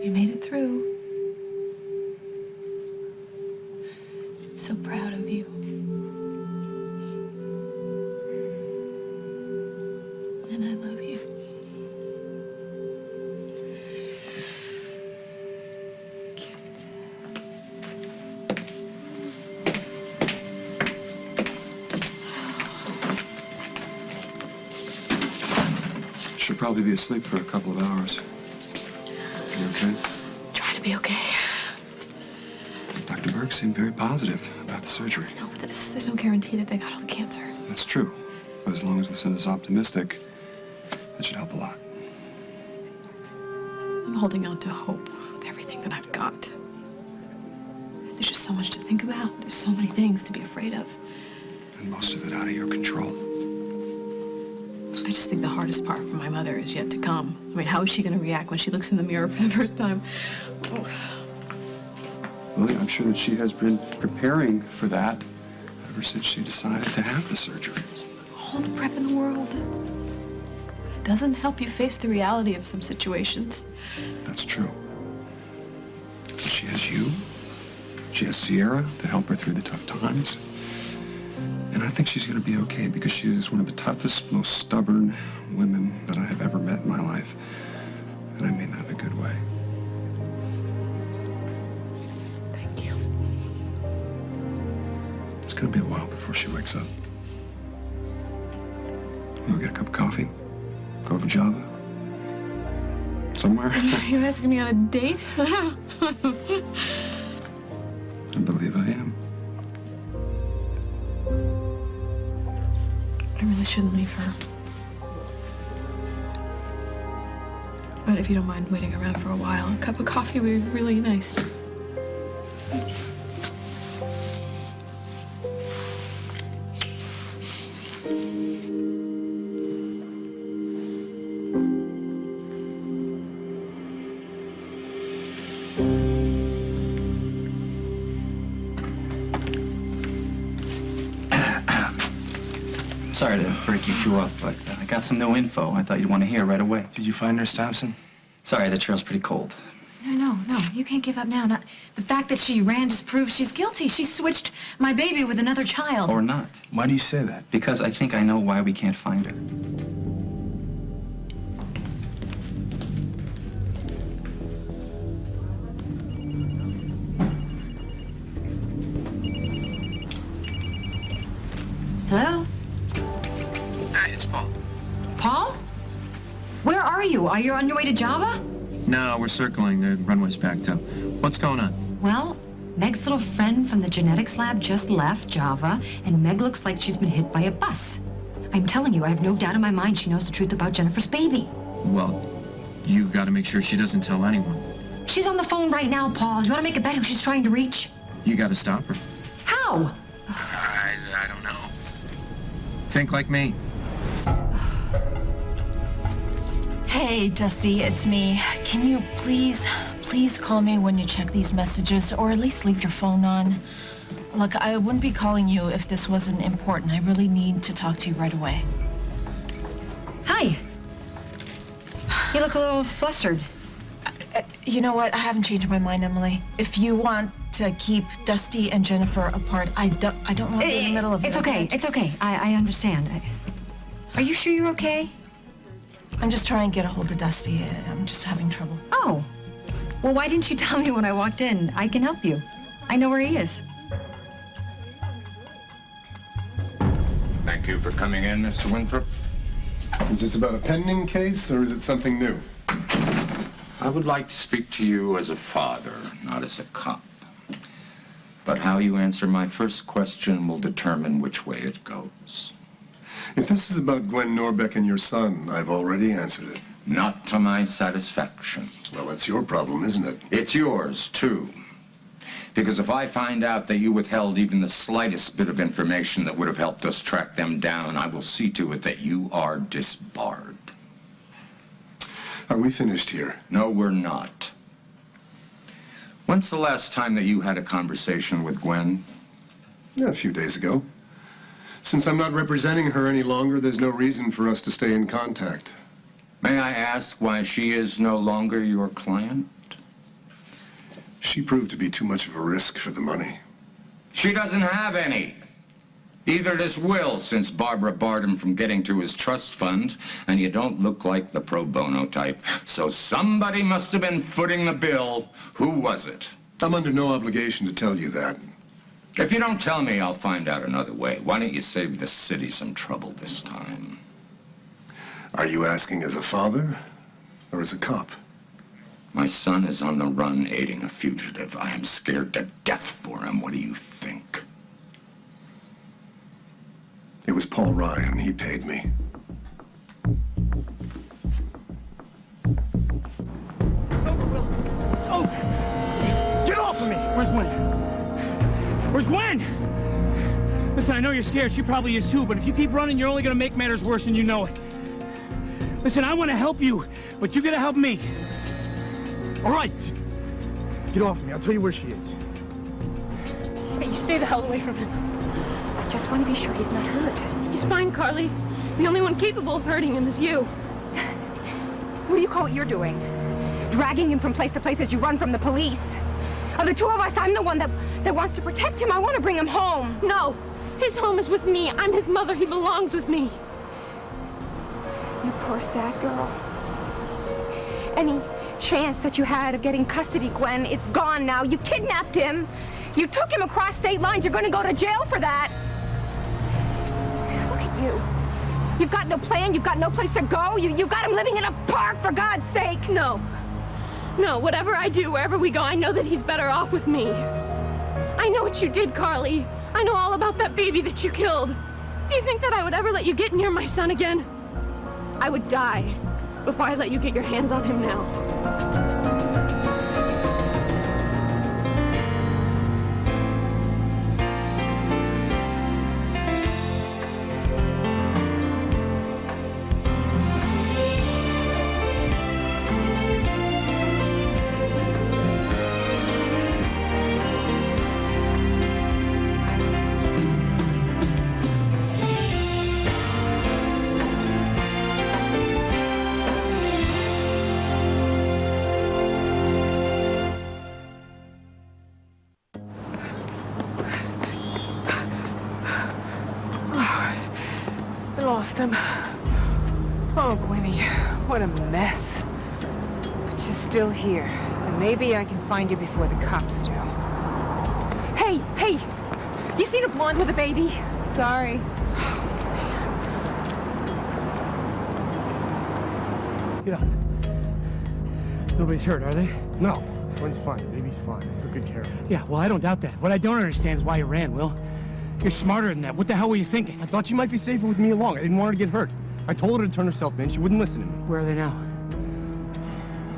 You made it through. I'm so proud of you. And I love you. She'll probably be asleep for a couple of hours. You okay? Try to be okay. Dr. Burke seemed very positive about the surgery. No, but there's no guarantee that they got all the cancer. That's true. But as long as the son is optimistic, that should help a lot. I'm holding out to hope with everything that I've got. There's just so much to think about. There's so many things to be afraid of. And most of it out of your control. I just think the hardest part for my mother is yet to come. I mean, how is she going to react when she looks in the mirror for the first time? Oh. Well, I'm sure that she has been preparing for that ever since she decided to have the surgery. All the prep in the world. It doesn't help you face the reality of some situations. That's true. But she has you. She has Sierra to help her through the tough times. And I think she's going to be okay because she is one of the toughest, most stubborn women that I have ever met in my life. And I mean that in a good way. Thank you. It's going to be a while before she wakes up. We'll get a cup of coffee, go over Java. Somewhere. You're asking me on a date? I believe I am. I really shouldn't leave her. But if you don't mind waiting around for a while, a cup of coffee would be really nice. Thank you. Sorry to break you two up, but I got some new info I thought you'd want to hear right away. Did you find Nurse Thompson? Sorry, the trail's pretty cold. No, you can't give up now. Not the fact that she ran just proves she's guilty. She switched my baby with another child. Or not. Why do you say that? Because I think I know why we can't find her. Hello? Hi, it's Paul. Paul? Where are you? Are you on your way to Java? No, we're circling. The runway's packed up. What's going on? Well, Meg's little friend from the genetics lab just left Java, and Meg looks like she's been hit by a bus. I'm telling you, I have no doubt in my mind she knows the truth about Jennifer's baby. Well, you gotta make sure she doesn't tell anyone. She's on the phone right now, Paul. Do you want to make a bet who she's trying to reach? You gotta stop her. How? I don't know. Think like me. Hey, Dusty, it's me. Can you please call me when you check these messages, or at least leave your phone on? Look, I wouldn't be calling you if this wasn't important. I really need to talk to you right away. Hi. You look a little flustered. You know what? I haven't changed my mind, Emily. If you want to keep Dusty and Jennifer apart, I don't want to be in the middle of it. It's okay. It's okay. I understand. Are you sure you're okay? I'm just trying to get a hold of Dusty. I'm just having trouble. Oh. Well, why didn't you tell me when I walked in? I can help you. I know where he is. Thank you for coming in, Mr. Winthrop. Is this about a pending case, or is it something new? I would like to speak to you as a father, not as a cop. But how you answer my first question will determine which way it goes. If this is about Gwen Norbeck and your son, I've already answered it. Not to my satisfaction. Well, that's your problem, isn't it? It's yours, too. Because if I find out that you withheld even the slightest bit of information that would have helped us track them down, I will see to it that you are disbarred. Are we finished here? No, we're not. When's the last time that you had a conversation with Gwen? Yeah, a few days ago. Since I'm not representing her any longer, there's no reason for us to stay in contact. May I ask why she is no longer your client? She proved to be too much of a risk for the money. She doesn't have any. Either does Will, since Barbara barred him from getting to his trust fund, and you don't look like the pro bono type. So somebody must have been footing the bill. Who was it? I'm under no obligation to tell you that. If you don't tell me, I'll find out another way. Why don't you save the city some trouble this time? Are you asking as a father or as a cop? My son is on the run aiding a fugitive. I am scared to death for him. What do you think? It was Paul Ryan. He paid me. It's over, Will. It's over. Get off of me. Where's Gwen? Where's Gwen? Listen, I know you're scared. She probably is too, but if you keep running, you're only gonna make matters worse and you know it. Listen, I want to help you, but you gotta help me. All right. Get off of me. I'll tell you where she is. Hey, you stay the hell away from him. I just want to be sure he's not hurt. He's fine, Carly. The only one capable of hurting him is you. What do you call what you're doing? Dragging him from place to place as you run from the police. Of the two of us, I'm the one that wants to protect him. I want to bring him home. No, his home is with me. I'm his mother. He belongs with me. You poor sad girl. Any chance that you had of getting custody, Gwen, it's gone now. You kidnapped him. You took him across state lines. You're going to go to jail for that. Look at you. You've got no plan. You've got no place to go. You've got him living in a park, for God's sake. No. No, whatever I do, wherever we go, I know that he's better off with me. I know what you did, Carly. I know all about that baby that you killed. Do you think that I would ever let you get near my son again? I would die before I let you get your hands on him now. Lost him. Oh, Gwenny, what a mess. But she's still here, and maybe I can find you before the cops do. Hey, you seen a blonde with a baby? Sorry. Get up. Nobody's hurt, are they? No. Gwen's fine. The baby's fine. I took good care of her. Yeah, well, I don't doubt that. What I don't understand is why you ran, Will. You're smarter than that. What the hell were you thinking? I thought she might be safer with me along. I didn't want her to get hurt. I told her to turn herself in. She wouldn't listen to me. Where are they now?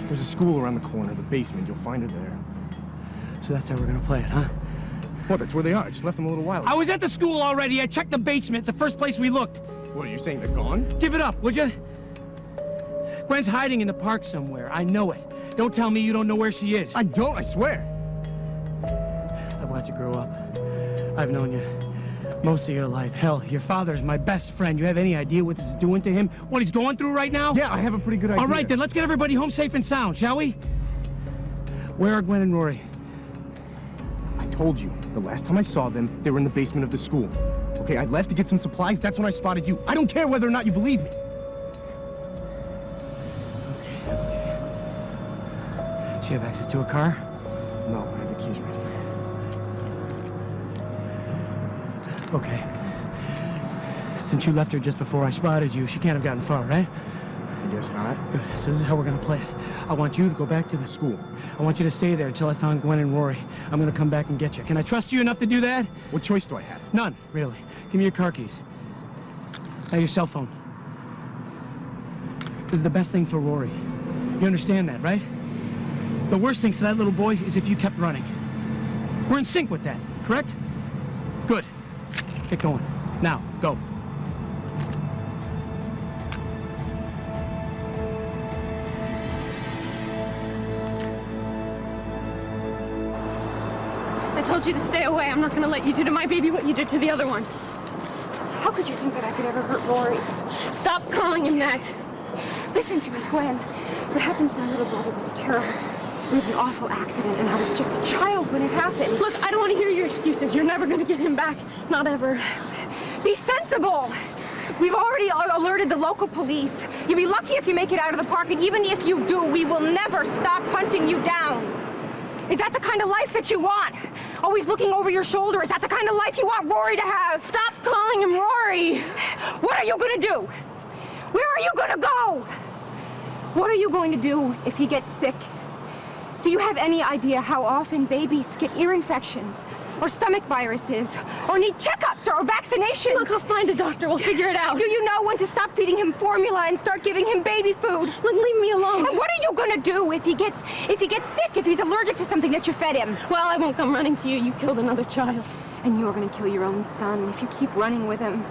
There's a school around the corner, the basement. You'll find her there. So that's how we're gonna play it, huh? Well, that's where they are. I just left them a little while ago. I was at the school already. I checked the basement. It's the first place we looked. What, are you saying they're gone? Give it up, would you? Gwen's hiding in the park somewhere. I know it. Don't tell me you don't know where she is. I don't, I swear. I've watched you grow up. I've known you most of your life. Hell, your father's my best friend. You have any idea what this is doing to him? What he's going through right now? Yeah, I have a pretty good idea. All right, then let's get everybody home safe and sound, shall we? Where are Gwen and Rory? I told you, the last time I saw them, they were in the basement of the school. Okay, I left to get some supplies. That's when I spotted you. I don't care whether or not you believe me. Okay, I believe you. Do you have access to a car? No, I have the keys right here. Okay. Since you left her just before I spotted you, she can't have gotten far, right? I guess not. Good. So this is how we're gonna play it. I want you to go back to the school. I want you to stay there until I found Gwen and Rory. I'm gonna come back and get you. Can I trust you enough to do that? What choice do I have? None, really. Give me your car keys. Now your cell phone. This is the best thing for Rory. You understand that, right? The worst thing for that little boy is if you kept running. We're in sync with that, correct? Good. Get going. Now, go. I told you to stay away. I'm not going to let you do to my baby what you did to the other one. How could you think that I could ever hurt Rory? Stop calling him that. Listen to me, Gwen. What happened to my little brother was a terrible, It was an awful accident, and I was just a child when it happened. Look, I don't want to hear your excuses. You're never going to get him back. Not ever. Be sensible. We've already alerted the local police. You'll be lucky if you make it out of the park, and even if you do, we will never stop hunting you down. Is that the kind of life that you want? Always looking over your shoulder? Is that the kind of life you want Rory to have? Stop calling him Rory. What are you gonna do? Where are you gonna go? What are you going to do if he gets sick? Do you have any idea how often babies get ear infections, or stomach viruses, or need checkups or vaccinations? Look, I'll find a doctor. We'll figure it out. Do you know when to stop feeding him formula and start giving him baby food? Look, leave me alone. And what are you gonna do if he gets sick, if he's allergic to something that you fed him? Well, I won't come running to you. You killed another child. And you're gonna kill your own son if you keep running with him.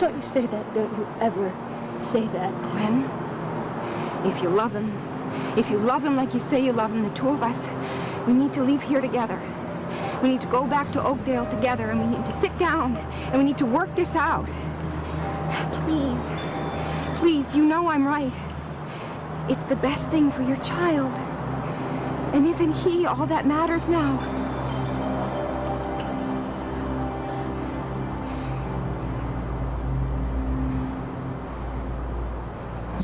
Don't you say that. Don't you ever say that. Gwen, if you love him like you say you love him, the two of us, we need to leave here together. We need to go back to Oakdale together, and we need to sit down, and we need to work this out. Please, please, you know I'm right. It's the best thing for your child. And isn't he all that matters now?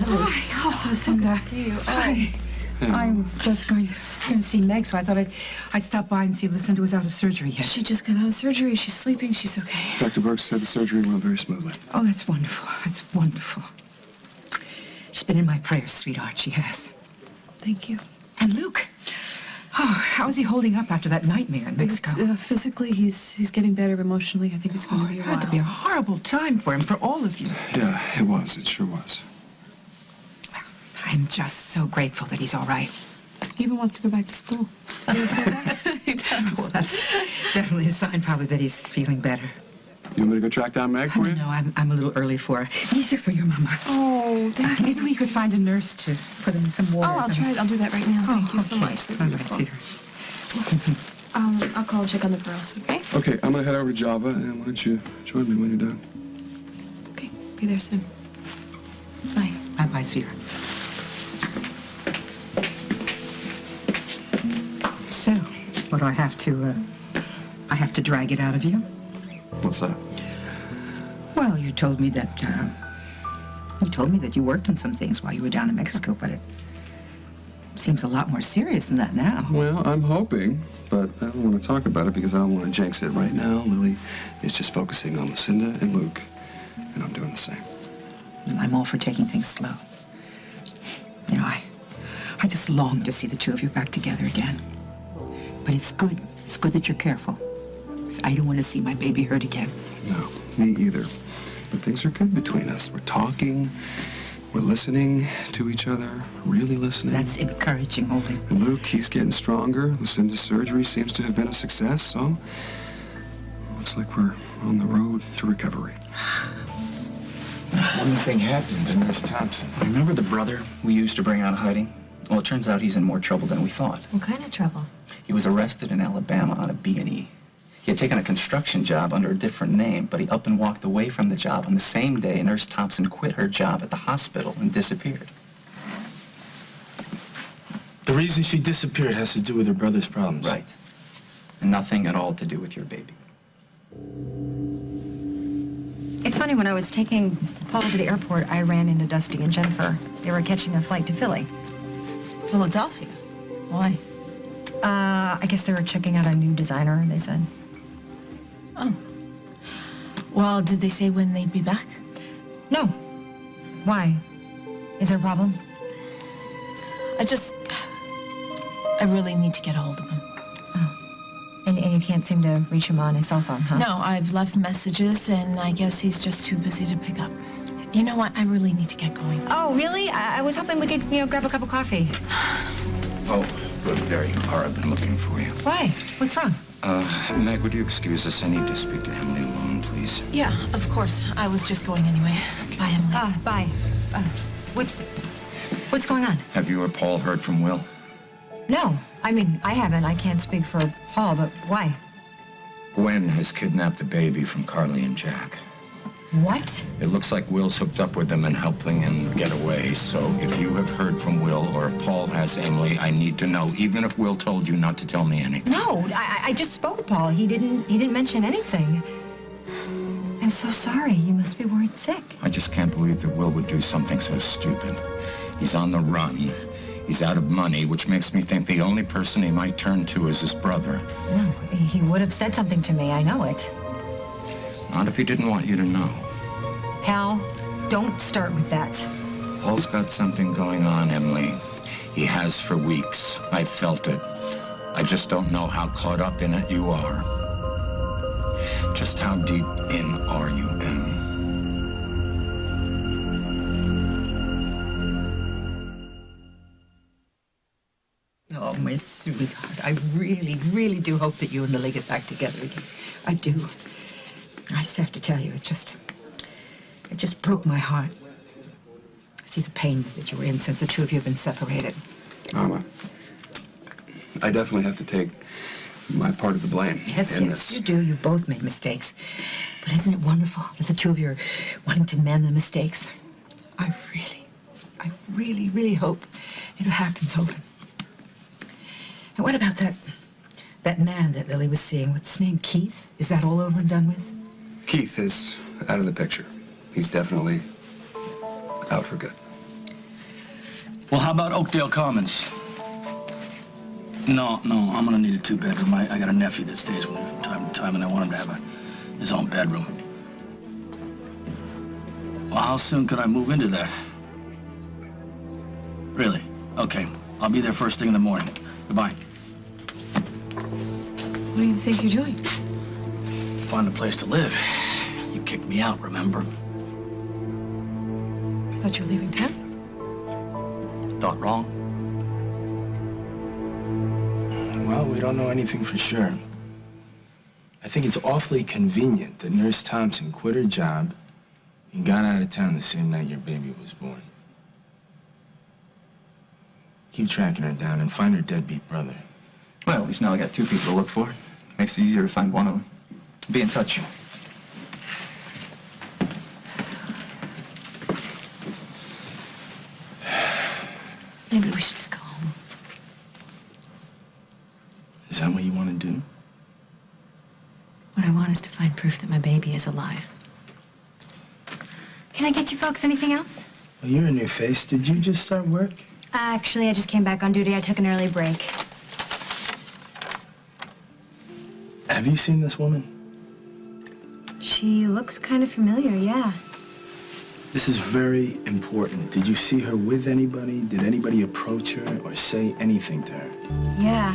Hi, Lucinda. Good to see you. Hi. I was just going to see Meg, so I thought I'd stop by and see if Lucinda was out of surgery yet. She just got out of surgery. She's sleeping. She's okay. Dr. Burke said the surgery went very smoothly. Oh, that's wonderful. That's wonderful. She's been in my prayers, sweetheart. She has. Thank you. And Luke? Oh, how is he holding up after that nightmare in Mexico? Physically, he's getting better. Emotionally, I think it's going to be a It while. had to be a horrible time for him, for all of you. Yeah, it was. It sure was. I'm just so grateful that he's all right. He even wants to go back to school. You ever said that? He does. Well, that's definitely a sign, probably, that he's feeling better. You want me to go track down Meg for you? No, I'm a little early for her. These are for your mama. Oh, thank you. Maybe we could find a nurse to put in some water. Oh, I'll try. I'll do that right now. Thank you so okay. much. They're All right, beautiful. sweetheart. I'll call and check on the girls, okay? Okay, I'm gonna head over to Java, and why don't you join me when you're done? Okay, be there soon. Bye. Bye-bye, sweetheart. So, what do I have to drag it out of you? What's that? Well, you told me that you worked on some things while you were down in Mexico, but it seems a lot more serious than that now. Well, I'm hoping, but I don't want to talk about it because I don't want to jinx it right now. Lily is just focusing on Lucinda and Luke, and I'm doing the same. And I'm all for taking things slow. You know, I just long to see the two of you back together again. But it's good. It's good that you're careful. 'Cause I don't want to see my baby hurt again. No, me either. But things are good between us. We're talking, we're listening to each other, really listening. That's encouraging, Holden. And Luke, he's getting stronger. Lucinda's surgery seems to have been a success, so looks like we're on the road to recovery. One thing happened to Nurse Thompson. Remember the brother we used to bring out of hiding? Well, it turns out he's in more trouble than we thought. What kind of trouble? He was arrested in Alabama on a B&E. He had taken a construction job under a different name, but he up and walked away from the job on the same day Nurse Thompson quit her job at the hospital and disappeared. The reason she disappeared has to do with her brother's problems. Right. And nothing at all to do with your baby. It's funny, when I was taking Paul to the airport, I ran into Dusty and Jennifer. They were catching a flight to Philly. Philadelphia? Why? I guess they were checking out a new designer, they said. Oh. Well, did they say when they'd be back? No. Why? Is there a problem? I really need to get a hold of him. Oh. And you can't seem to reach him on his cell phone, huh? No, I've left messages, and I guess he's just too busy to pick up. You know what? I really need to get going. Oh, really? I was hoping we could, grab a cup of coffee. Oh, good. There you are. I've been looking for you. Why? What's wrong? Meg, would you excuse us? I need to speak to Emily alone, please. Yeah, of course. I was just going anyway. Bye, Emily. Bye. What's going on? Have you or Paul heard from Will? No. I mean, I haven't. I can't speak for Paul, but why? Gwen has kidnapped the baby from Carly and Jack. What? It looks like Will's hooked up with them and helping him get away. So if you have heard from Will or if Paul has Emily, I need to know, even if Will told you not to tell me anything. No, I just spoke with Paul. He didn't mention anything. I'm so sorry. You must be worried sick. I just can't believe that Will would do something so stupid. He's on the run. He's out of money, which makes me think the only person he might turn to is his brother. No, he would have said something to me. I know it. Not if he didn't want you to know. Hal, don't start with that. Paul's got something going on, Emily. He has for weeks. I've felt it. I just don't know how caught up in it you are. Just how deep in are you, Em? Oh, my sweetheart, I really, really do hope that you and Lily get back together again. I do. I just have to tell you, it just broke my heart. I see the pain that you were in since the two of you have been separated. Mama, I definitely have to take my part of the blame. Yes, you do. You both made mistakes. But isn't it wonderful that the two of you are wanting to mend the mistakes? I really, really hope it happens, Holden. And what about that man that Lily was seeing? What's his name? Keith? Is that all over and done with? Keith is out of the picture. He's definitely out for good. Well, how about Oakdale Commons? No, I'm gonna need a two-bedroom. I got a nephew that stays with me from time to time, and I want him to have his own bedroom. Well, how soon could I move into that? Really? Okay. I'll be there first thing in the morning. Goodbye. What do you think you're doing? Find a place to live. You kicked me out, remember? I thought you were leaving town. Thought wrong? Well, we don't know anything for sure. I think it's awfully convenient that Nurse Thompson quit her job and got out of town the same night your baby was born. Keep tracking her down and find her deadbeat brother. Well, at least now I got two people to look for. Makes it easier to find one of them. Be in touch. Maybe we should just go home. Is that what you want to do? What I want is to find proof that my baby is alive. Can I get you folks anything else? Well, you're a new face. Did you just start work? Actually, I just came back on duty. I took an early break. Have you seen this woman? She looks kind of familiar, yeah. This is very important. Did you see her with anybody? Did anybody approach her or say anything to her? Yeah.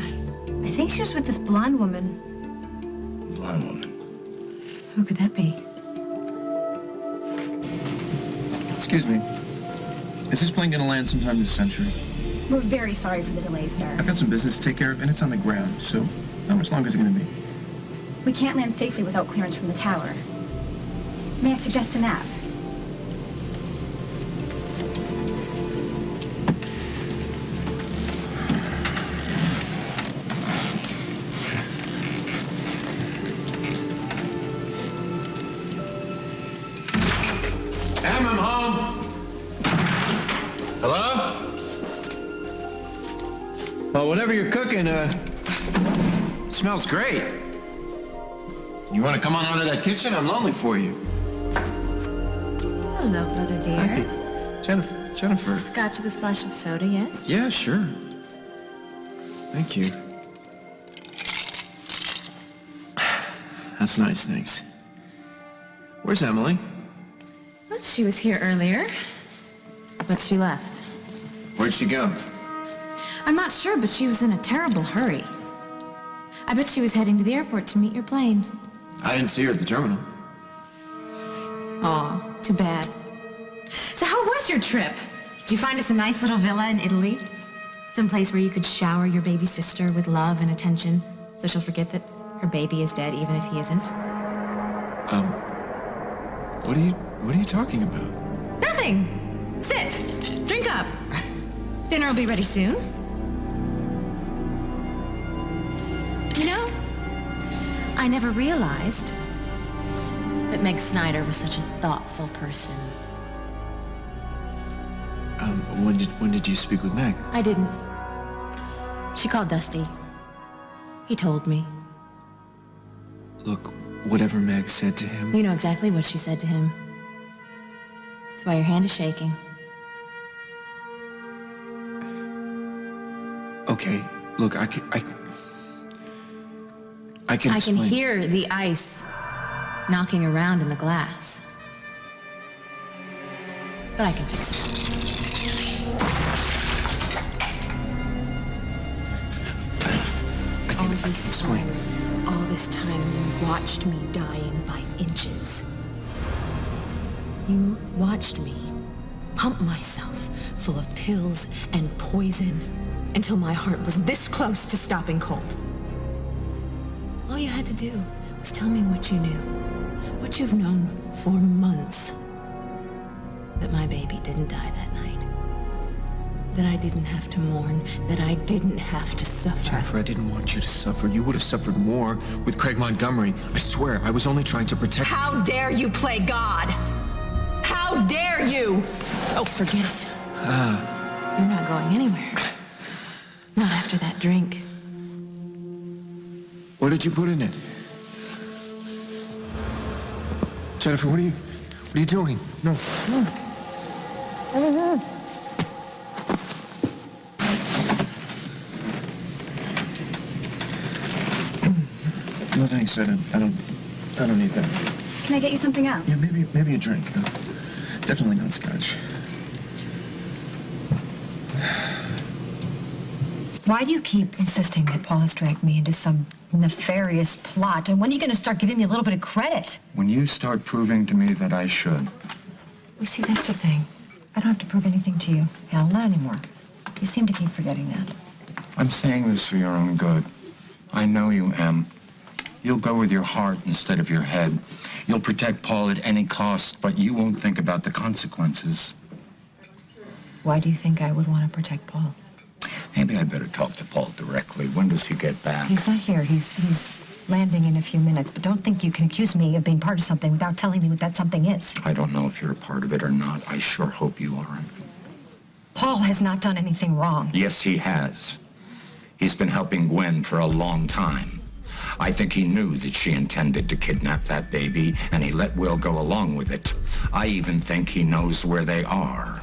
I think she was with this blonde woman. Blonde woman. Who could that be? Excuse me. Is this plane gonna land sometime this century? We're very sorry for the delay, sir. I've got some business to take care of, and it's on the ground, so how much longer is it gonna be? We can't land safely without clearance from the tower. May I suggest a nap? Em, I'm home. Hello? Well, whatever you're cooking, smells great. You want to come on out of that kitchen? I'm lonely for you. Hello, brother dear. Hi, Jennifer. Scotch with a splash of soda, yes? Yeah, sure. Thank you. That's nice, thanks. Where's Emily? Well, she was here earlier, but she left. Where'd she go? I'm not sure, but she was in a terrible hurry. I bet she was heading to the airport to meet your plane. I didn't see her at the terminal. Aw, too bad. So how was your trip? Did you find us a nice little villa in Italy? Some place where you could shower your baby sister with love and attention, so she'll forget that her baby is dead even if he isn't? What are you talking about? Nothing! Sit! Drink up! Dinner will be ready soon. You know, I never realized that Meg Snyder was such a thoughtful person. When did you speak with Meg? I didn't. She called Dusty. He told me. Look, whatever Meg said to him... You know exactly what she said to him. That's why your hand is shaking. Okay, look, I can I can explain. hear the ice knocking around in the glass. But I can fix it. All this time, you watched me dying by inches. You watched me pump myself full of pills and poison until my heart was this close to stopping cold. All you had to do was tell me what you knew, what you've known for months. That my baby didn't die that night. That I didn't have to mourn, that I didn't have to suffer. Jennifer, I didn't want you to suffer. You would have suffered more with Craig Montgomery. I swear, I was only trying to protect... How dare you play God? How dare you? Oh, forget it. You're not going anywhere. Not after that drink. What did you put in it? Jennifer, what are you doing? No. No, thanks. I don't need that. Can I get you something else? Yeah, maybe a drink. Definitely not scotch. Why do you keep insisting that Paul has dragged me into some nefarious plot? And when are you going to start giving me a little bit of credit? When you start proving to me that I should. You see, that's the thing. I don't have to prove anything to you. Hell, not anymore. You seem to keep forgetting that. I'm saying this for your own good. I know you, Em. You'll go with your heart instead of your head. You'll protect Paul at any cost, but you won't think about the consequences. Why do you think I would want to protect Paul? Maybe I better talk to Paul directly. When does he get back? He's not here. He's landing in a few minutes. But don't think you can accuse me of being part of something without telling me what that something is. I don't know if you're a part of it or not. I sure hope you aren't. Paul has not done anything wrong. Yes, he has. He's been helping Gwen for a long time. I think he knew that she intended to kidnap that baby, and he let Will go along with it. I even think he knows where they are.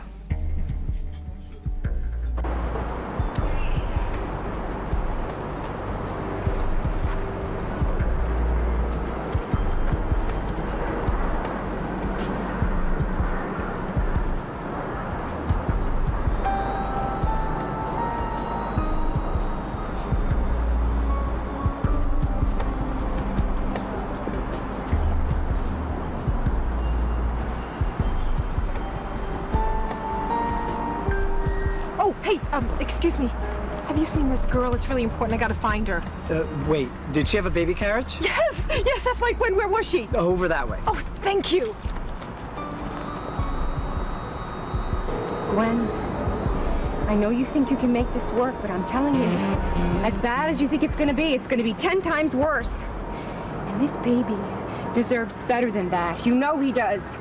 Excuse me. Have you seen this girl? It's really important. I gotta find her. Wait, did she have a baby carriage? Yes! Yes, that's my Gwen. Where was she? Over that way. Oh, thank you. Gwen, I know you think you can make this work, but I'm telling you, as bad as you think it's gonna be 10 times worse. And this baby deserves better than that. You know he does.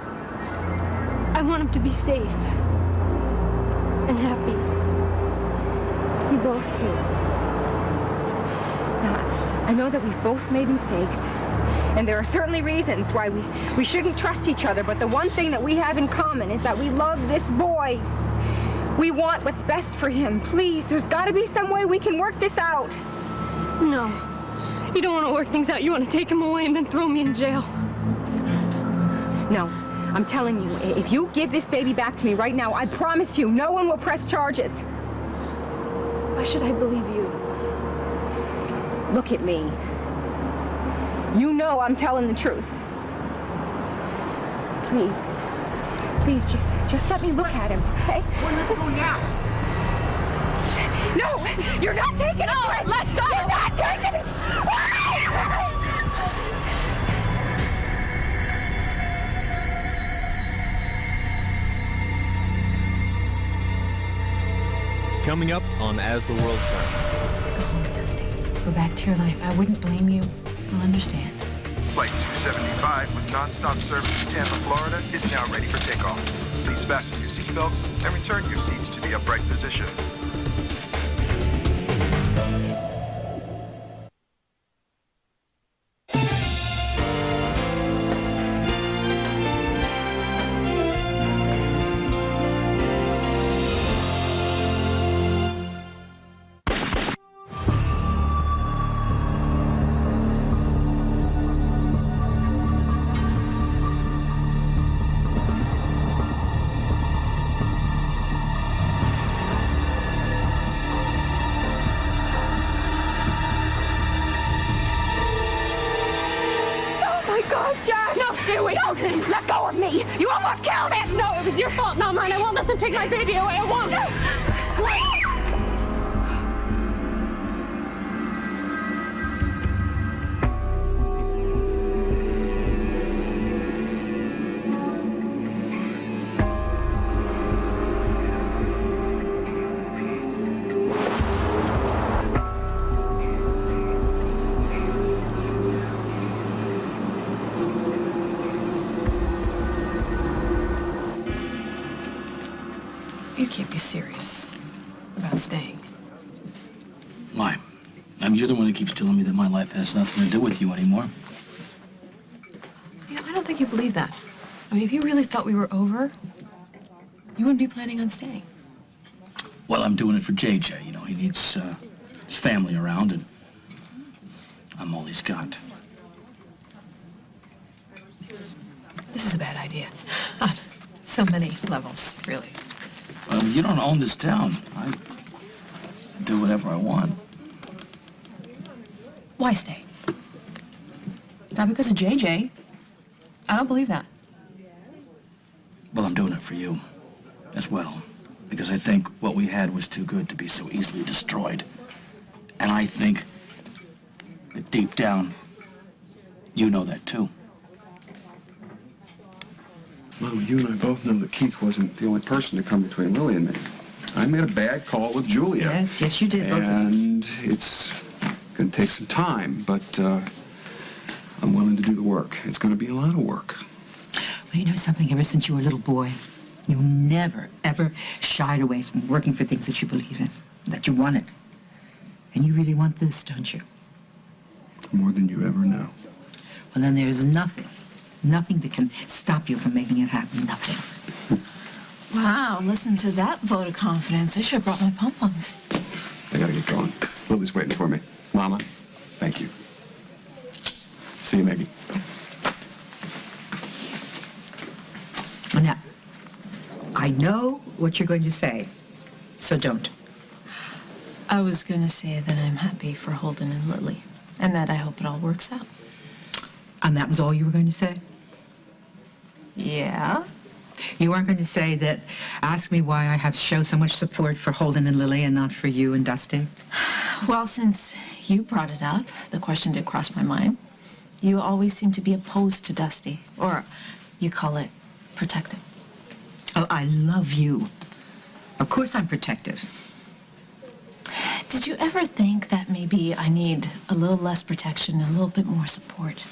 I want him to be safe and happy. We both do. Now, I know that we've both made mistakes, and there are certainly reasons why we shouldn't trust each other, but the one thing that we have in common is that we love this boy. We want what's best for him. Please, there's got to be some way we can work this out. No. You don't want to work things out. You want to take him away and then throw me in jail. No. I'm telling you, if you give this baby back to me right now, I promise you, no one will press charges. Why should I believe you? Look at me. You know I'm telling the truth. Please, just let me look at him, okay? What are you doing now? No, you're not taking it away. Let go. You're not taking it away. Coming up on As the World Turns. Go home, Dusty. Go back to your life. I wouldn't blame you. I'll understand. Flight 275 with nonstop service to Tampa, Florida is now ready for takeoff. Please fasten your seatbelts and return your seats to the upright position. Let go of me! You almost killed it! No, it was your fault, not mine. I won't let them take my baby away. I won't. You can't be serious about staying. Why? I mean, you're the one that keeps telling me that my life has nothing to do with you anymore. I don't think you believe that. I mean, if you really thought we were over, you wouldn't be planning on staying. Well, I'm doing it for JJ. You know, he needs his family around, and I'm all he's got. This is a bad idea. On so many levels, really. Well, you don't own this town. I do whatever I want. Why stay? Not because of JJ. I don't believe that. Well, I'm doing it for you as well. Because I think what we had was too good to be so easily destroyed. And I think that deep down, you know that too. Mom, you and I both know that Keith wasn't the only person to come between Lily and me. I made a bad call with Julia. Yes, you did. And it's going to take some time, but I'm willing to do the work. It's going to be a lot of work. Well, you know something? Ever since you were a little boy, you never, ever shied away from working for things that you believe in, that you wanted. And you really want this, don't you? More than you ever know. Well, then there's nothing that can stop you from making it happen. Nothing. Wow, listen to that vote of confidence. I should have brought my pom-poms. I gotta get going. Lily's waiting for me. Mama, thank you. See you, Maggie. Now, I know what you're going to say, so don't. I was going to say that I'm happy for Holden and Lily, and that I hope it all works out. And that was all you were going to say? Yeah. You weren't going to say that, ask me why I have shown so much support for Holden and Lily and not for you and Dusty? Well, since you brought it up, the question did cross my mind. You always seem to be opposed to Dusty, or you call it protective. Oh, I love you. Of course I'm protective. Did you ever think that maybe I need a little less protection, a little bit more support?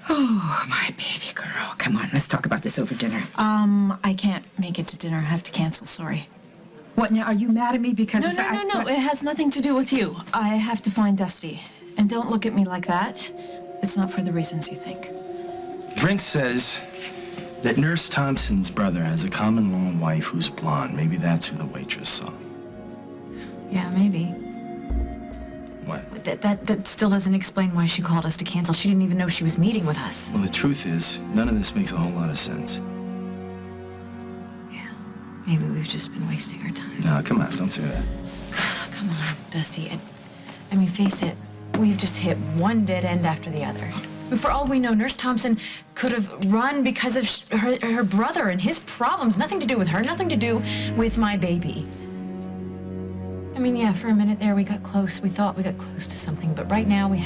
Oh, my baby girl. Come on, let's talk about this over dinner. I can't make it to dinner. I have to cancel, sorry. What, now, are you mad at me because... No, it has nothing to do with you. I have to find Dusty. And don't look at me like that. It's not for the reasons you think. Drink says that Nurse Thompson's brother has a common-law wife who's blonde. Maybe that's who the waitress saw. Yeah, maybe. What? That still doesn't explain why she called us to cancel. She didn't even know she was meeting with us. Well, the truth is, none of this makes a whole lot of sense. Yeah, maybe we've just been wasting our time. No, come on, don't say that. Come on, Dusty. I mean, face it, we've just hit one dead end after the other. But for all we know, Nurse Thompson could have run because of her brother and his problems. Nothing to do with her, nothing to do with my baby. I mean, yeah, for a minute there we got close. We thought we got close to something, but right now we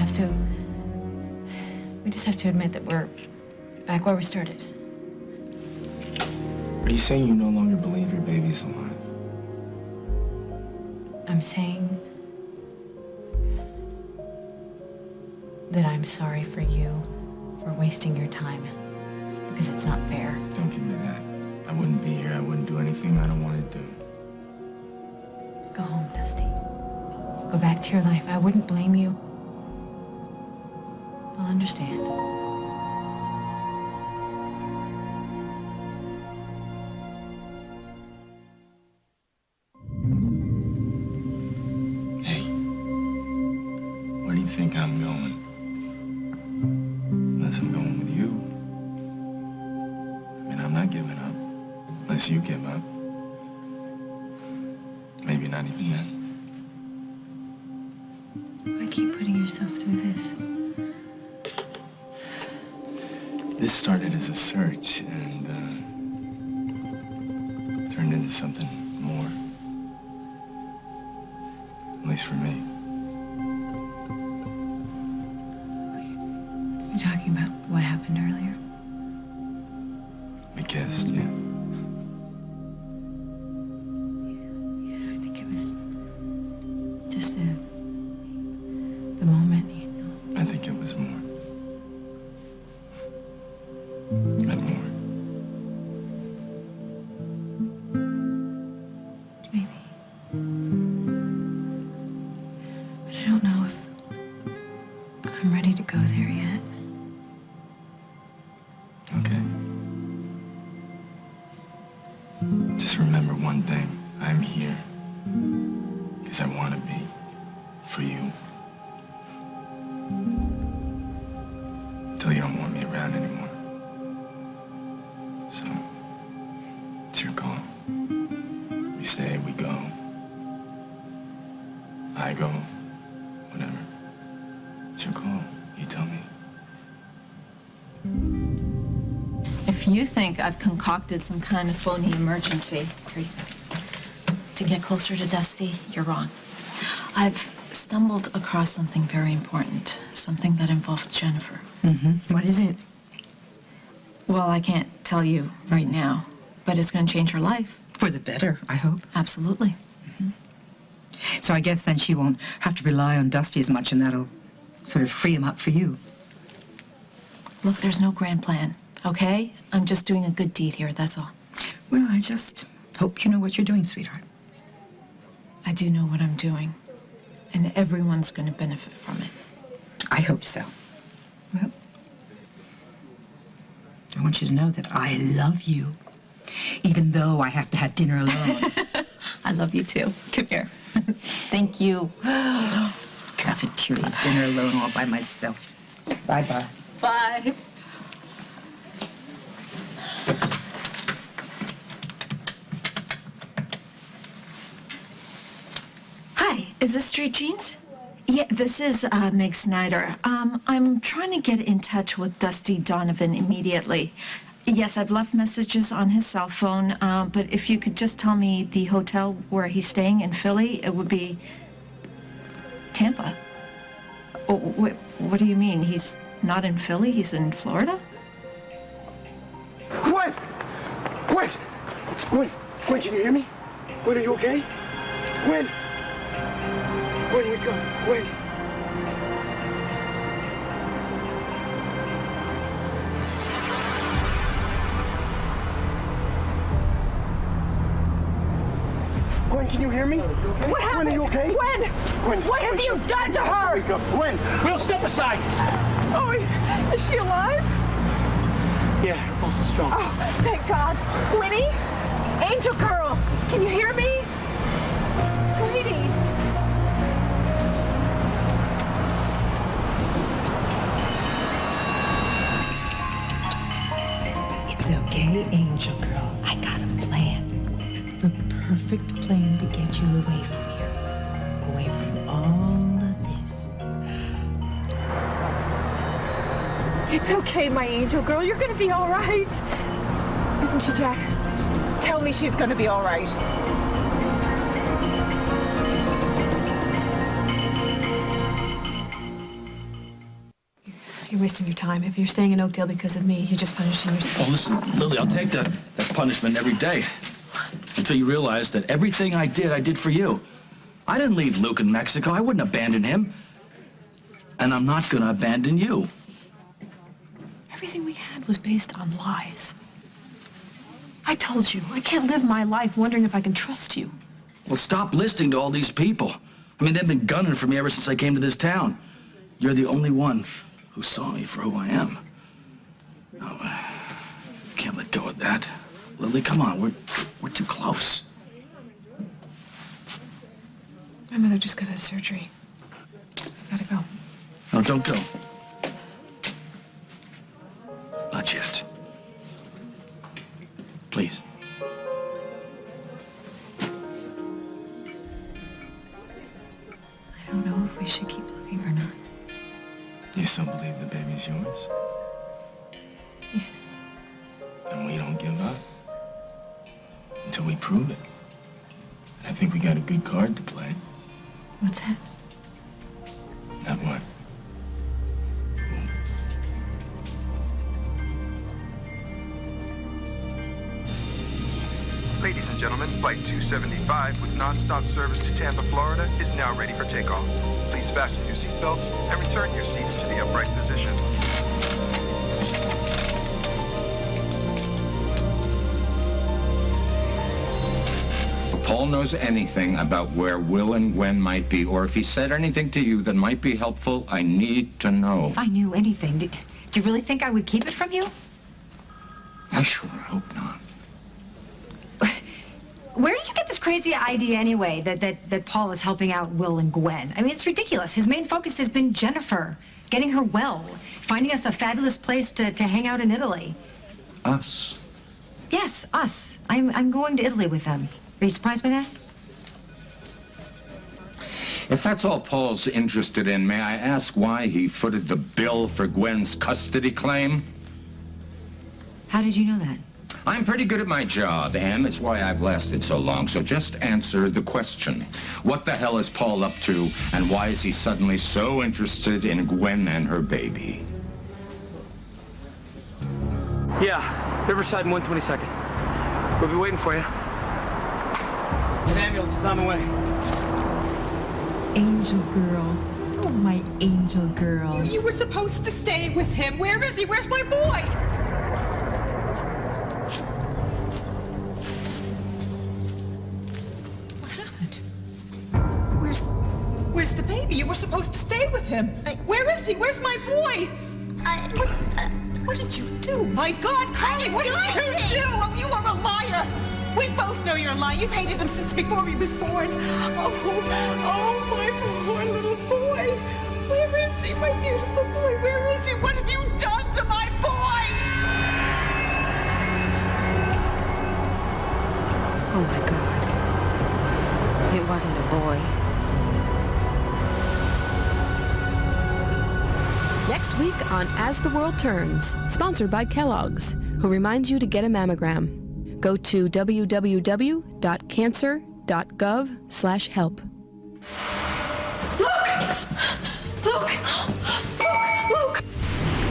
just have to admit that we're back where we started. Are you saying you no longer believe your baby's alive? I'm saying that I'm sorry for you for wasting your time. Because it's not fair. Don't give me that. I wouldn't be here. I wouldn't do anything I don't want to do. Go home, Dusty. Go back to your life. I wouldn't blame you. I'll understand. Hey, where do you think I'm going? Unless I'm going with you. I mean, I'm not giving up. Unless you give up. Maybe not even then. Why keep putting yourself through this? This started as a search and turned into something more. At least for me. You're talking about what happened earlier? We kissed, yeah. I think it was just the moment, you know. I think it was more. And more. Maybe. But I don't know if I'm ready to go there yet. Okay. Just remember one thing. I'm here. Because I want to be. For you. Until you don't want me around anymore. So, it's your call. We stay, we go. I go. Whatever. It's your call. You tell me. If you think I've concocted some kind of phony emergency to get closer to Dusty, you're wrong. I've stumbled across something very important, something that involves Jennifer. Mm-hmm. What is it? Well, I can't tell you right now, but it's going to change her life. For the better, I hope. Absolutely. So I guess then she won't have to rely on Dusty as much, and that'll sort of free him up for you. Look, there's no grand plan, okay? I'm just doing a good deed here, that's all. Well, I just hope you know what you're doing, sweetheart. I do know what I'm doing, and everyone's going to benefit from it. I hope so. Well, I want you to know that I love you, even though I have to have dinner alone. I love you too. Come here. Thank you. Cafeteria, dinner alone all by myself. Bye-bye. Bye. Hi, is this Street Jeans? Yeah, this is Meg Snyder. I'm trying to get in touch with Dusty Donovan immediately. Yes, I've left messages on his cell phone, but if you could just tell me the hotel where he's staying in Philly, it would be Tampa. Oh, what do you mean? He's not in Philly? He's in Florida? Gwen! Gwen! Gwen! Gwen, can you hear me? Gwen, are you okay? Gwen! Gwen, wake up! Gwen! Gwen, can you hear me? What happened? Gwen, are you okay? Gwen! Gwen! What have you done to her? Wake up, Gwen! Will, step aside! Oh, is she alive? Yeah, her pulse is strong. Oh, thank God. Winnie? Angel girl, can you hear me? Sweetie. It's okay, Angel Girl. I got a plan. The perfect plan to get you away from here. Away from all of this. It's okay, my angel girl. You're gonna be all right. Isn't she, Jack? Tell me she's gonna be all right. You're wasting your time. If you're staying in Oakdale because of me, you're just punishing yourself. Oh, listen, Lily, I'll take that punishment every day. Until you realize that everything I did for you. I didn't leave Luke in Mexico. I wouldn't abandon him. And I'm not gonna abandon you. Everything we had was based on lies. I told you, I can't live my life wondering if I can trust you. Well, stop listening to all these people. I mean, they've been gunning for me ever since I came to this town. You're the only one who saw me for who I am. No, can't let go of that. Lily, come on, we're too close. My mother just got out of surgery. I gotta go. No, don't go. Not yet. Please. I don't know if we should keep looking or not. You still believe the baby's yours? Yes. Then we don't give up until we prove it. And I think we got a good card to play. What's that? That what? Ladies and gentlemen, Flight 275 with nonstop service to Tampa, Florida is now ready for takeoff. Please fasten your seatbelts and return your seats to the upright position. If Paul knows anything about where Will and Gwen might be, or if he said anything to you that might be helpful, I need to know. If I knew anything, do you really think I would keep it from you? I sure hope not. Where did you get this crazy idea anyway, that Paul is helping out Will and Gwen? I mean, it's ridiculous. His main focus has been Jennifer, getting her well, finding us a fabulous place to hang out in Italy. Us? Yes, us. I'm going to Italy with them. Are you surprised by that? If that's all Paul's interested in, may I ask why he footed the bill for Gwen's custody claim? How did you know that? I'm pretty good at my job, Em. It's why I've lasted so long. So just answer the question. What the hell is Paul up to, and why is he suddenly so interested in Gwen and her baby? Yeah, Riverside and 122nd. We'll be waiting for you. An ambulance is on the way. Angel girl. Oh, my angel girl. You were supposed to stay with him. Where is he? Where's my boy? Where's the baby? You were supposed to stay with him. Where is he? Where's my boy? What did you do? My God, Carly, what did you do? Oh, you are a liar. We both know you're a liar. You've hated him since before he was born. Oh, my poor little boy. Where is he, my beautiful boy? Where is he? What have you done to my boy? Oh, my God. It wasn't a boy. Next week on As the World Turns, sponsored by Kellogg's, who reminds you to get a mammogram. Go to www.cancer.gov/help. Look! I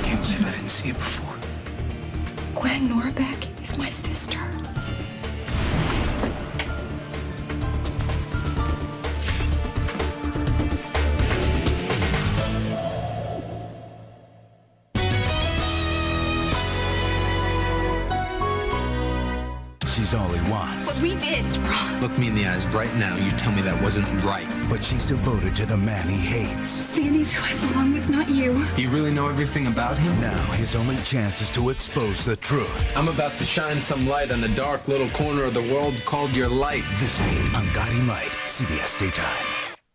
can't believe I didn't see you before. Gwen Norbeck is my sister. She's all he wants. What we did is wrong. Look me in the eyes right now. You tell me that wasn't right. But she's devoted to the man he hates. Sandy's who I belong with, not you. Do you really know everything about him? Now his only chance is to expose the truth. I'm about to shine some light on the dark little corner of the world called your life. This week on Guiding Light, CBS Daytime.